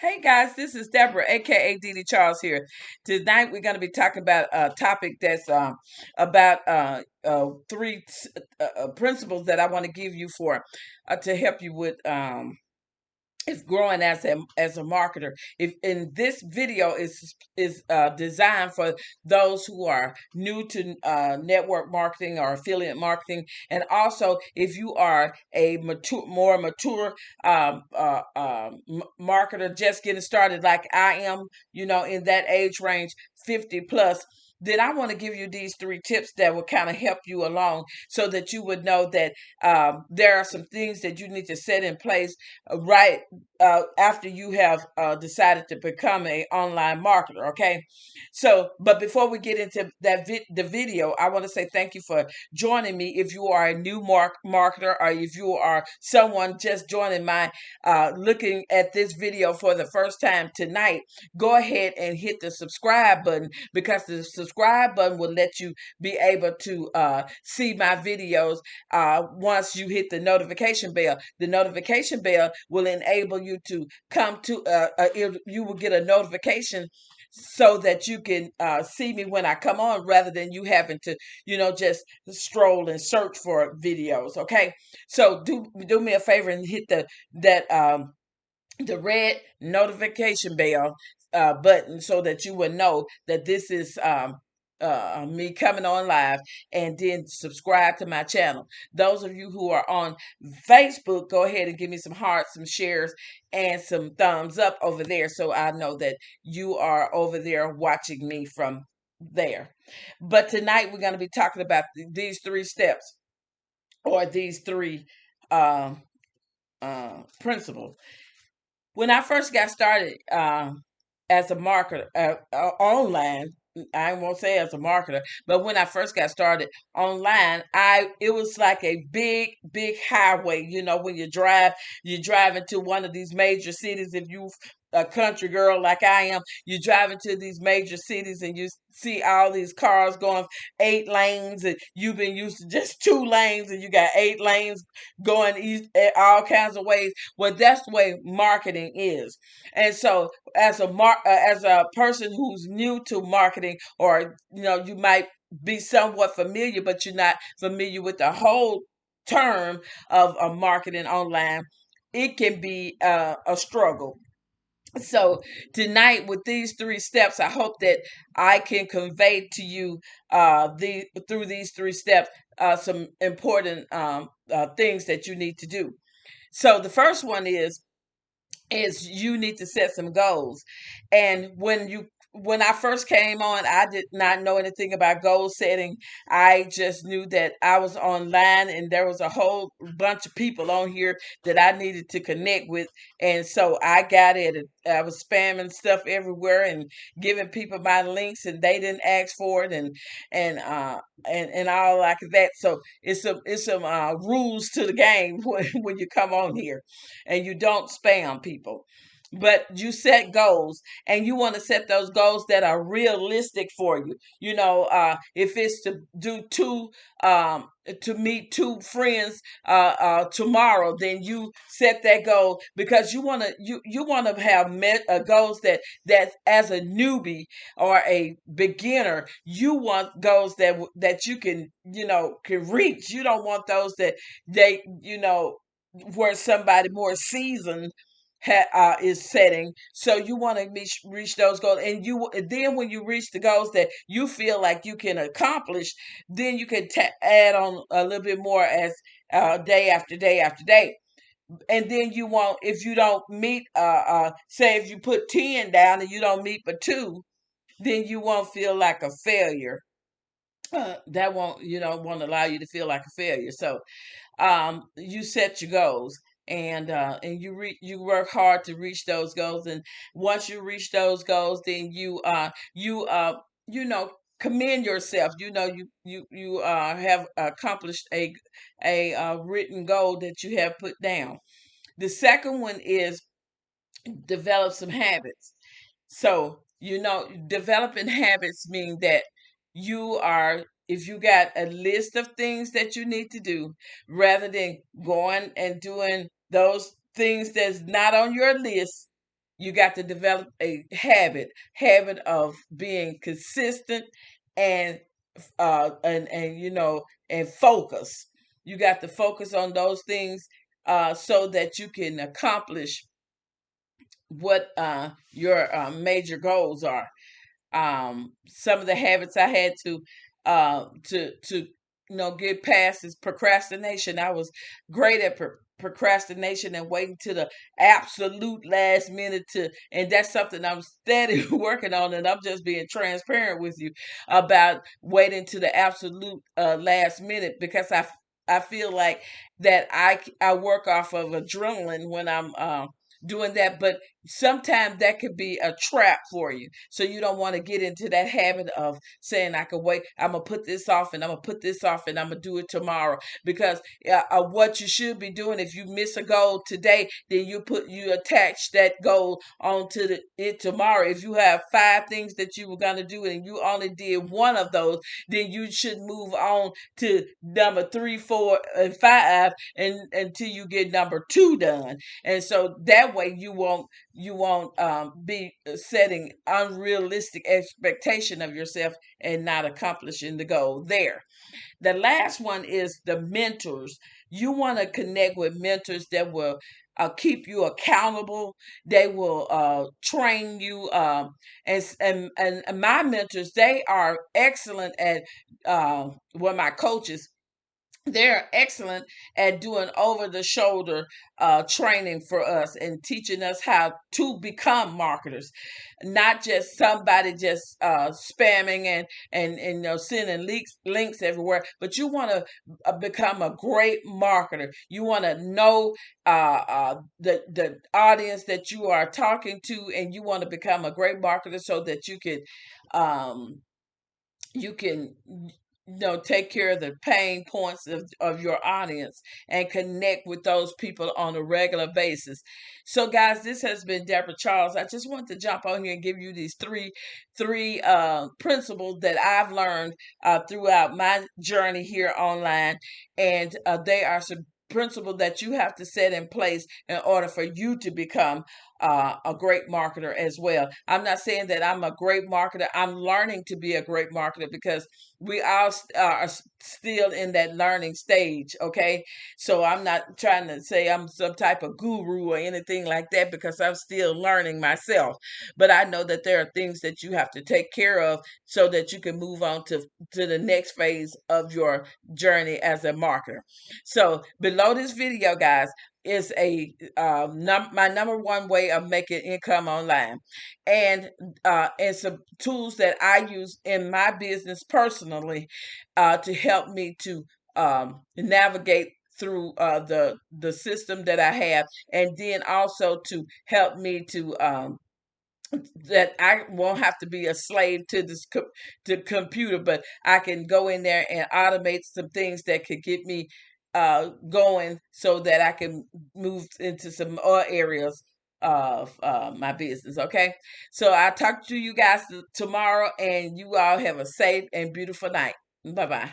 Hey guys, this is Deborah, aka Dee Charles here. Tonight we're going to be talking about a topic that's about three principles that I want to give you for to help you with is growing as a marketer. If in this video is designed for those who are new to network marketing or affiliate marketing, and also if you are a more mature marketer just getting started like I am, in that age range, 50 plus. Then I want to give you these three tips that will kind of help you along so that you would know that there are some things that you need to set in place right after you have decided to become a online marketer. Okay, so but before we get into the video, I want to say thank you for joining me. If you are a new marketer, or if you are someone just joining my looking at this video for the first time tonight, go ahead and hit the subscribe button, because the subscribe button will let you be able to see my videos once you hit the notification bell. The notification bell will enable you to come to, you will get a notification so that you can see me when I come on, rather than you having to, just stroll and search for videos. Okay, so do me a favor and hit the red notification bell button so that you will know that this is me coming on live, and then subscribe to my channel. Those of you who are on Facebook, go ahead and give me some hearts, some shares, and some thumbs up over there so I know that you are over there watching me from there. But tonight we're going to be talking about these three steps, or these three um, principles. When I first got started as a marketer online, I won't say as a marketer, but when I first got started online, it was like a big highway. When you drive into one of these major cities. If you a country girl like I am, you drive into these major cities and you see all these cars going 8 lanes, and you've been used to just 2 lanes, and you got 8 lanes going all kinds of ways. Well, that's the way marketing is. And so as a person who's new to marketing, or you might be somewhat familiar, but you're not familiar with the whole term of marketing online, it can be a struggle. So tonight, with these three steps, I hope that I can convey to you through these three steps some important things that you need to do. So the first one is you need to set some goals. And when I first came on, I did not know anything about goal setting. I just knew that I was online and there was a whole bunch of people on here that I needed to connect with. And so I got it. I was spamming stuff everywhere and giving people my links, and they didn't ask for it, and all like that. So it's some rules to the game when you come on here, and you don't spam people, but you set goals, and you want to set those goals that are realistic for you. If it's to do to meet two friends tomorrow, then you set that goal, because you want to have goals that as a newbie or a beginner, you want goals that you can reach. You don't want those that they where somebody more seasoned is setting. So you want to reach those goals, and then when you reach the goals that you feel like you can accomplish, then you can add on a little bit more as day after day after day. And then you won't, if you don't meet, say if you put 10 down and you don't meet but two, then you won't feel like a failure. That won't allow you to feel like a failure. So you set your goals, and you work hard to reach those goals. And once you reach those goals, then you commend yourself. You have accomplished a written goal that you have put down. The second one is develop some habits. So, developing habits mean that if you got a list of things that you need to do, rather than going and doing those things that's not on your list, You got to develop a habit of being consistent and and and focus. You got to focus on those things so that you can accomplish what your major goals are. Some of the habits I had to get past is procrastination. I was great at procrastination and waiting to the absolute last minute to, and that's something I'm steady working on, and I'm just being transparent with you about waiting to the absolute last minute, because I feel like that I work off of adrenaline when I'm doing that, but sometimes that could be a trap for you. So you don't want to get into that habit of saying, I can wait, I'm going to put this off and I'm going to put this off and I'm going to do it tomorrow. Because what you should be doing, if you miss a goal today, then you attach that goal onto it tomorrow. If you have 5 things that you were going to do and you only did one of those, then you should move on to number 3, 4, and 5 and until you get number 2 done. And so that way you won't be setting unrealistic expectation of yourself and not accomplishing the goal there. The last one is the mentors. You want to connect with mentors that will keep you accountable. They will train you. And my mentors, they are excellent at my coaches, they're excellent at doing over the shoulder training for us and teaching us how to become marketers, not just somebody just spamming and sending links everywhere, but you want to become a great marketer. You want to know the audience that you are talking to, and you want to become a great marketer so that um, you can take care of the pain points of your audience and connect with those people on a regular basis. So guys, this has been Deborah Charles. I just want to jump on here and give you these three principles that I've learned throughout my journey here online, and they are some principles that you have to set in place in order for you to become a great marketer as well. I'm not saying that I'm a great marketer. I'm learning to be a great marketer, because we all are still in that learning stage. Okay. So I'm not trying to say I'm some type of guru or anything like that, because I'm still learning myself. But I know that there are things that you have to take care of so that you can move on to the next phase of your journey as a marketer. So below this video, guys, is my number one way of making income online, and some tools that I use in my business personally to help me to navigate through the system that I have, and then also to help me to that I won't have to be a slave to to computer, but I can go in there and automate some things that could get me going so that I can move into some other areas of my business. Okay. So I'll talk to you guys tomorrow, and you all have a safe and beautiful night. Bye bye.